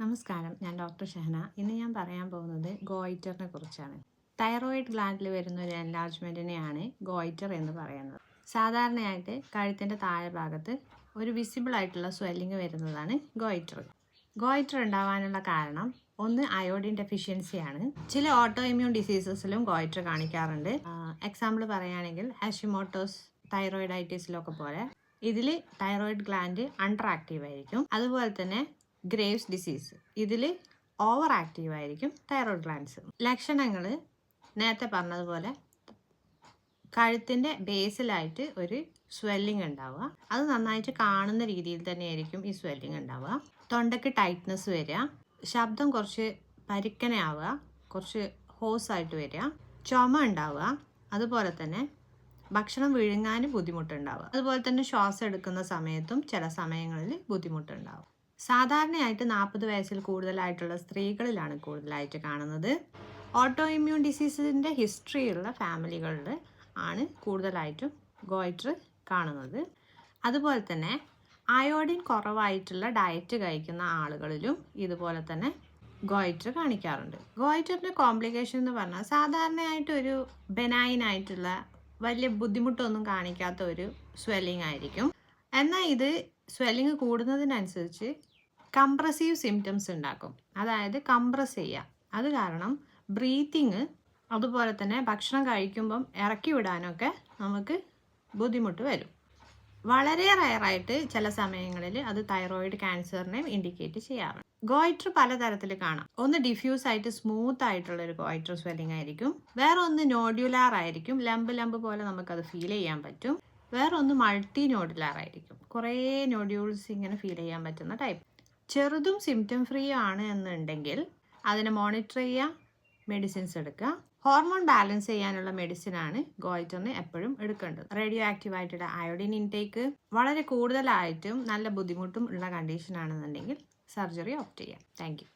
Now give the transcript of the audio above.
നമസ്കാരം, ഞാൻ ഡോക്ടർ ഷഹന. ഇന്ന് ഞാൻ പറയാൻ പോകുന്നത് ഗോയിറ്ററിനെ കുറിച്ചാണ്. തൈറോയിഡ് ഗ്ലാൻഡിൽ വരുന്ന ഒരു എൻലാർജ്മെൻറ്റിനെയാണ് ഗോയിറ്റർ എന്ന് പറയുന്നത്. സാധാരണയായിട്ട് കഴുത്തിൻ്റെ താഴെ ഭാഗത്ത് ഒരു വിസിബിൾ ആയിട്ടുള്ള സ്വെല്ലിങ് വരുന്നതാണ് ഗോയിറ്റർ. ഗോയിറ്റർ ഉണ്ടാവാനുള്ള കാരണം ഒന്ന് അയോഡിൻ ഡെഫിഷ്യൻസിയാണ്. ചില ഓട്ടോ ഇമ്മ്യൂൺ ഡിസീസസിലും ഗോയിറ്റർ കാണിക്കാറുണ്ട്. എക്സാമ്പിൾ പറയുകയാണെങ്കിൽ ഹാഷിമോട്ടോസ് തൈറോയിഡൈറ്റിസിലൊക്കെ പോലെ ഇതിൽ തൈറോയിഡ് ഗ്ലാൻഡ് അണ്ടർ ആക്റ്റീവ് ആയിരിക്കും. അതുപോലെ തന്നെ ഗ്രേവ്സ് ഡിസീസ് ഇതിൽ ഓവർ ആക്റ്റീവ് ആയിരിക്കും തൈറോയ്ഡ് ഗ്ലാൻഡ്സ്. ലക്ഷണങ്ങൾ നേരത്തെ പറഞ്ഞതുപോലെ കഴുത്തിൻ്റെ ബേസിലായിട്ട് ഒരു സ്വെല്ലിംഗ് ഉണ്ടാവുക, അത് നന്നായിട്ട് കാണുന്ന രീതിയിൽ തന്നെയായിരിക്കും ഈ സ്വെല്ലിംഗ് ഉണ്ടാവുക. തൊണ്ടയ്ക്ക് ടൈറ്റ്നസ് വരിക, ശബ്ദം കുറച്ച് പരുക്കനാവുക, കുറച്ച് ഹോസായിട്ട് വരിക, ചുമ ഉണ്ടാവുക, അതുപോലെ തന്നെ ഭക്ഷണം വിഴുങ്ങാനും ബുദ്ധിമുട്ടുണ്ടാവുക, അതുപോലെ തന്നെ ശ്വാസം എടുക്കുന്ന സമയത്തും ചില സമയങ്ങളിൽ ബുദ്ധിമുട്ടുണ്ടാവും. സാധാരണയായിട്ട് 40 വയസ്സിൽ കൂടുതലായിട്ടുള്ള സ്ത്രീകളിലാണ് കൂടുതലായിട്ട് കാണുന്നത്. ഓട്ടോ ഇമ്മ്യൂൺ ഡിസീസിൻ്റെ ഹിസ്റ്ററിയുള്ള ഫാമിലികളിൽ ആണ് കൂടുതലായിട്ടും ഗോയിറ്റർ കാണുന്നത്. അതുപോലെ തന്നെ അയോഡിൻ കുറവായിട്ടുള്ള ഡയറ്റ് കഴിക്കുന്ന ആളുകളിലും ഇതുപോലെ തന്നെ ഗോയിറ്റർ കാണിക്കാറുണ്ട്. ഗോയിറ്ററിൻ്റെ കോംപ്ലിക്കേഷൻ എന്ന് പറഞ്ഞാൽ സാധാരണയായിട്ട് ഒരു ബെനൈൻ ആയിട്ടുള്ള വലിയ ബുദ്ധിമുട്ടൊന്നും കാണിക്കാത്ത ഒരു സ്വെല്ലിംഗ് ആയിരിക്കും. എന്നാൽ ഇത് സ്വെല്ലിംഗ് കൂടുന്നതിനനുസരിച്ച് കംപ്രസീവ് സിംറ്റംസ് ഉണ്ടാക്കും. അതായത് കംപ്രസ് ചെയ്യുക, അത് കാരണം ബ്രീത്തിങ് അതുപോലെ തന്നെ ഭക്ഷണം കഴിക്കുമ്പം ഇറക്കി വിടാനൊക്കെ നമുക്ക് ബുദ്ധിമുട്ട് വരും. വളരെ റയറായിട്ട് ചില സമയങ്ങളിൽ അത് തൈറോയിഡ് ക്യാൻസറിനെ ഇൻഡിക്കേറ്റ് ചെയ്യാറുണ്ട്. ഗോയിറ്റർ പലതരത്തിൽ കാണാം. ഒന്ന് ഡിഫ്യൂസ് ആയിട്ട് സ്മൂത്ത് ആയിട്ടുള്ള ഒരു ഗോയിറ്റർ സ്വെല്ലിംഗ് ആയിരിക്കും. വേറെ ഒന്ന് നോഡ്യുലാർ ആയിരിക്കും, ലംബ് പോലെ നമുക്കത് ഫീൽ ചെയ്യാൻ പറ്റും. വേറെ ഒന്ന് മൾട്ടി നോഡുലാർ ആയിരിക്കും, കുറേ നോഡ്യൂൾസ് ഇങ്ങനെ ഫീൽ ചെയ്യാൻ പറ്റുന്ന ടൈപ്പ്. ചെറുതും സിംറ്റം ഫ്രീ ആണ് എന്നുണ്ടെങ്കിൽ അതിനെ മോണിറ്റർ ചെയ്യുക, മെഡിസിൻസ് എടുക്കുക. ഹോർമോൺ ബാലൻസ് ചെയ്യാനുള്ള മെഡിസിനാണ് ഗോയിറ്ററിന് എപ്പോഴും എടുക്കേണ്ടത്. റേഡിയോ ആക്റ്റീവ് ആയിട്ടുള്ള അയോഡിൻ ഇൻടേക്ക് വളരെ കൂടുതലായിട്ടും നല്ല ബുദ്ധിമുട്ടും ഉള്ള കണ്ടീഷൻ ആണെന്നുണ്ടെങ്കിൽ സർജറി ഓപ്റ്റ് ചെയ്യാം. Thank you.